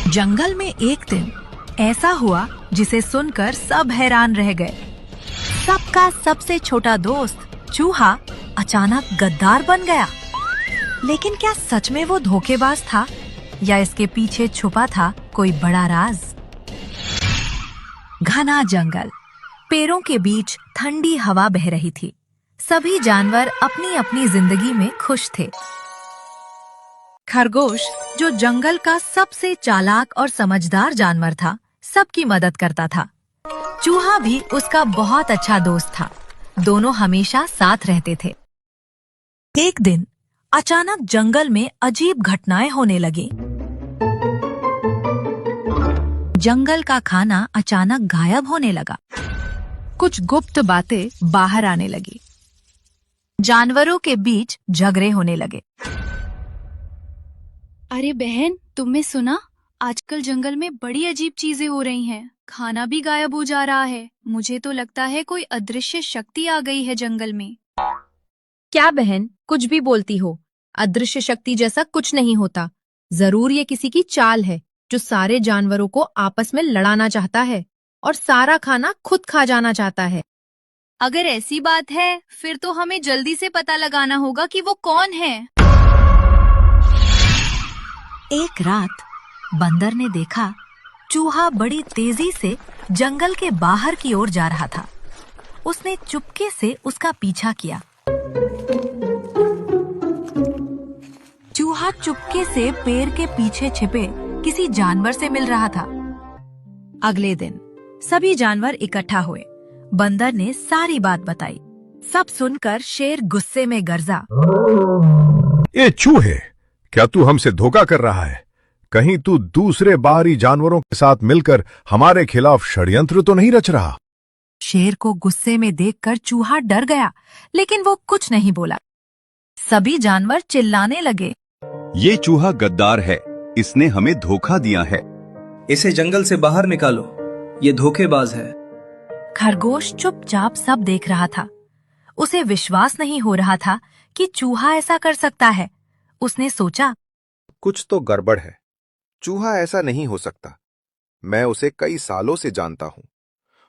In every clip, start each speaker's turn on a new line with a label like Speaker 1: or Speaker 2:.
Speaker 1: जंगल में एक दिन ऐसा हुआ जिसे सुनकर सब हैरान रह गए। सबका सबसे छोटा दोस्त चूहा अचानक गद्दार बन गया। लेकिन क्या सच में वो धोखेबाज था या इसके पीछे छुपा था कोई बड़ा राज? घना जंगल, पेड़ों के बीच ठंडी हवा बह रही थी। सभी जानवर अपनी अपनी जिंदगी में खुश थे। खरगोश, जो जंगल का सबसे चालाक और समझदार जानवर था, सबकी मदद करता था। चूहा भी उसका बहुत अच्छा दोस्त था। दोनों हमेशा साथ रहते थे। एक दिन अचानक जंगल में अजीब घटनाएं होने लगी। जंगल का खाना अचानक गायब होने लगा। कुछ गुप्त बातें बाहर आने लगी। जानवरों के बीच झगड़े होने लगे।
Speaker 2: अरे बहन, तुमने सुना? आजकल जंगल में बड़ी अजीब चीजें हो रही हैं। खाना भी गायब हो जा रहा है। मुझे तो लगता है कोई अदृश्य शक्ति आ गई है जंगल में।
Speaker 3: क्या बहन, कुछ भी बोलती हो? अदृश्य शक्ति जैसा कुछ नहीं होता। जरूर ये किसी की चाल है जो सारे जानवरों को आपस में लड़ाना चाहता है और सारा खाना खुद खा जाना चाहता है।
Speaker 2: अगर ऐसी बात है, फिर तो हमें जल्दी से पता लगाना होगा कि वो कौन है।
Speaker 1: एक रात बंदर ने देखा चूहा बड़ी तेजी से जंगल के बाहर की ओर जा रहा था। उसने चुपके से उसका पीछा किया। चूहा चुपके से पेड़ के पीछे छिपे किसी जानवर से मिल रहा था। अगले दिन सभी जानवर इकट्ठा हुए। बंदर ने सारी बात बताई। सब सुनकर शेर गुस्से में गरजा,
Speaker 4: ए चूहे, क्या तू हमसे धोखा कर रहा है? कहीं तू दूसरे बाहरी जानवरों के साथ मिलकर हमारे खिलाफ षड्यंत्र तो नहीं रच रहा?
Speaker 1: शेर को गुस्से में देखकर चूहा डर गया, लेकिन वो कुछ नहीं बोला। सभी जानवर चिल्लाने लगे,
Speaker 5: ये चूहा गद्दार है, इसने हमें धोखा दिया है।
Speaker 6: इसे जंगल से बाहर निकालो, ये धोखेबाज है।
Speaker 1: खरगोश चुपचाप सब देख रहा था। उसे विश्वास नहीं हो रहा था कि चूहा ऐसा कर सकता है। उसने सोचा,
Speaker 7: कुछ तो गड़बड़ है। चूहा ऐसा नहीं हो सकता। मैं उसे कई सालों से जानता हूं।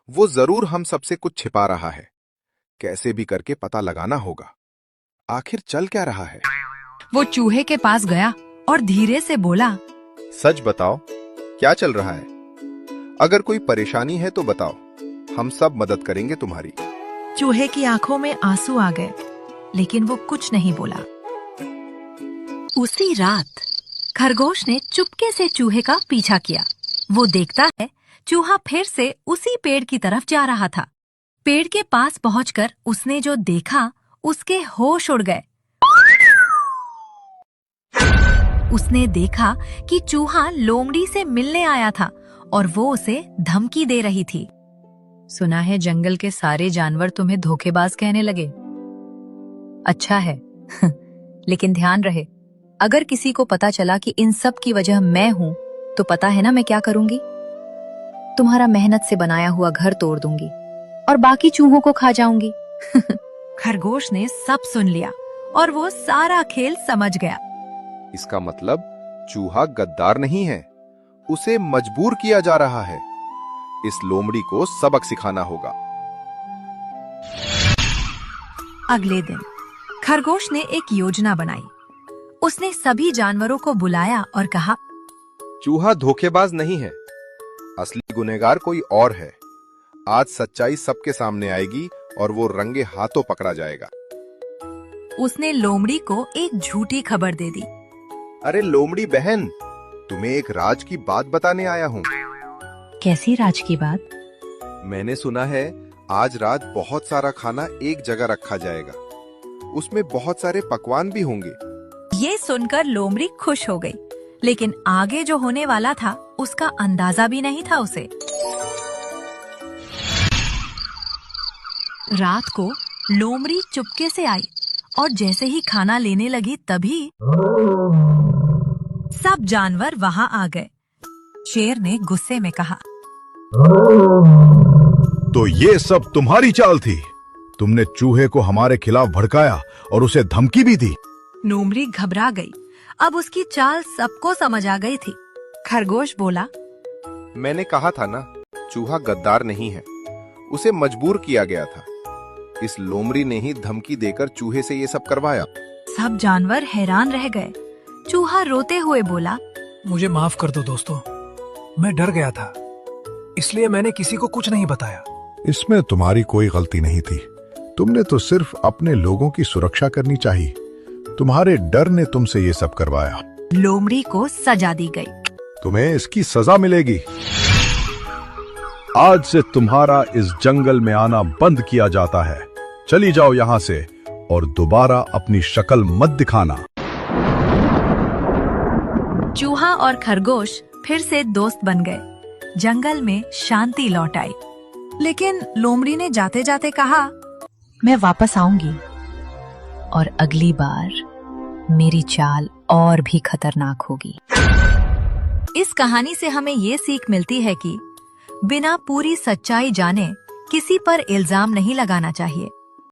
Speaker 7: वो जरूर हम सबसे कुछ छिपा रहा है। कैसे भी करके पता लगाना होगा। आखिर चल क्या रहा है?
Speaker 1: वो चूहे के पास गया और धीरे से बोला,
Speaker 7: सच बताओ, क्या चल रहा है? अगर कोई परेशानी है तो बताओ, हम सब मदद करेंगे तुम्हारी।
Speaker 1: चूहे की आंखों में आंसू आ गए, लेकिन वो कुछ नहीं बोला। उसी रात खरगोश ने चुपके से चूहे का पीछा किया। वो देखता है चूहा फिर से उसी पेड़ की तरफ जा रहा था। पेड़ के पास पहुंचकर उसने जो देखा, उसके होश उड़ गए। उसने देखा कि चूहा लोमड़ी से मिलने आया था और वो उसे धमकी दे रही थी।
Speaker 3: सुना है जंगल के सारे जानवर तुम्हें धोखेबाज कहने लगे। अच्छा है लेकिन ध्यान रहे, अगर किसी को पता चला कि इन सब की वजह मैं हूं, तो पता है ना मैं क्या करूंगी? तुम्हारा मेहनत से बनाया हुआ घर तोड़ दूंगी और बाकी चूहों को खा जाऊंगी।
Speaker 1: खरगोश ने सब सुन लिया और वो सारा खेल समझ गया।
Speaker 7: इसका मतलब चूहा गद्दार नहीं है, उसे मजबूर किया जा रहा है। इस लोमड़ी को सबक सिखाना होगा।
Speaker 1: अगले दिन खरगोश ने एक योजना बनाई। उसने सभी जानवरों को बुलाया और कहा,
Speaker 7: चूहा धोखेबाज नहीं है, असली गुनहगार कोई और है। आज सच्चाई सबके सामने आएगी और वो रंगे हाथों पकड़ा जाएगा।
Speaker 1: उसने लोमड़ी को एक झूठी खबर दे दी।
Speaker 7: अरे लोमड़ी बहन, तुम्हें एक राज की बात बताने आया हूँ।
Speaker 3: कैसी राज की बात?
Speaker 7: मैंने सुना है आज रात बहुत सारा खाना एक जगह रखा जाएगा। उसमें बहुत सारे पकवान भी होंगे।
Speaker 1: ये सुनकर लोमड़ी खुश हो गई, लेकिन आगे जो होने वाला था उसका अंदाजा भी नहीं था उसे। रात को लोमड़ी चुपके से आई और जैसे ही खाना लेने लगी, तभी सब जानवर वहां आ गए। शेर ने गुस्से में कहा,
Speaker 4: तो ये सब तुम्हारी चाल थी? तुमने चूहे को हमारे खिलाफ भड़काया और उसे धमकी भी दी?
Speaker 1: लोमड़ी घबरा गई। अब उसकी चाल सबको समझ आ गई थी। खरगोश बोला,
Speaker 7: मैंने कहा था ना, चूहा गद्दार नहीं है, उसे मजबूर किया गया था। इस लोमड़ी ने ही धमकी देकर चूहे से ये सब करवाया।
Speaker 1: सब जानवर हैरान रह गए। चूहा रोते हुए बोला,
Speaker 8: मुझे माफ कर दो दोस्तों, मैं डर गया था, इसलिए मैंने किसी को कुछ नहीं बताया।
Speaker 4: इसमें तुम्हारी कोई गलती नहीं थी। तुमने तो सिर्फ अपने लोगों की सुरक्षा करनी चाहिए। तुम्हारे डर ने तुमसे ये सब करवाया।
Speaker 1: लोमड़ी को सजा दी गई।
Speaker 4: तुम्हें इसकी सजा मिलेगी। आज से तुम्हारा इस जंगल में आना बंद किया जाता है। चली जाओ यहाँ से और दोबारा अपनी शक्ल मत दिखाना।
Speaker 1: चूहा और खरगोश फिर से दोस्त बन गए। जंगल में शांति लौट आई। लेकिन लोमड़ी ने जाते जाते कहा,
Speaker 3: मैं वापस आऊंगी और अगली बार मेरी चाल और भी खतरनाक होगी।
Speaker 1: इस कहानी से हमें ये सीख मिलती है कि बिना पूरी सच्चाई जाने किसी पर इल्जाम नहीं लगाना चाहिए।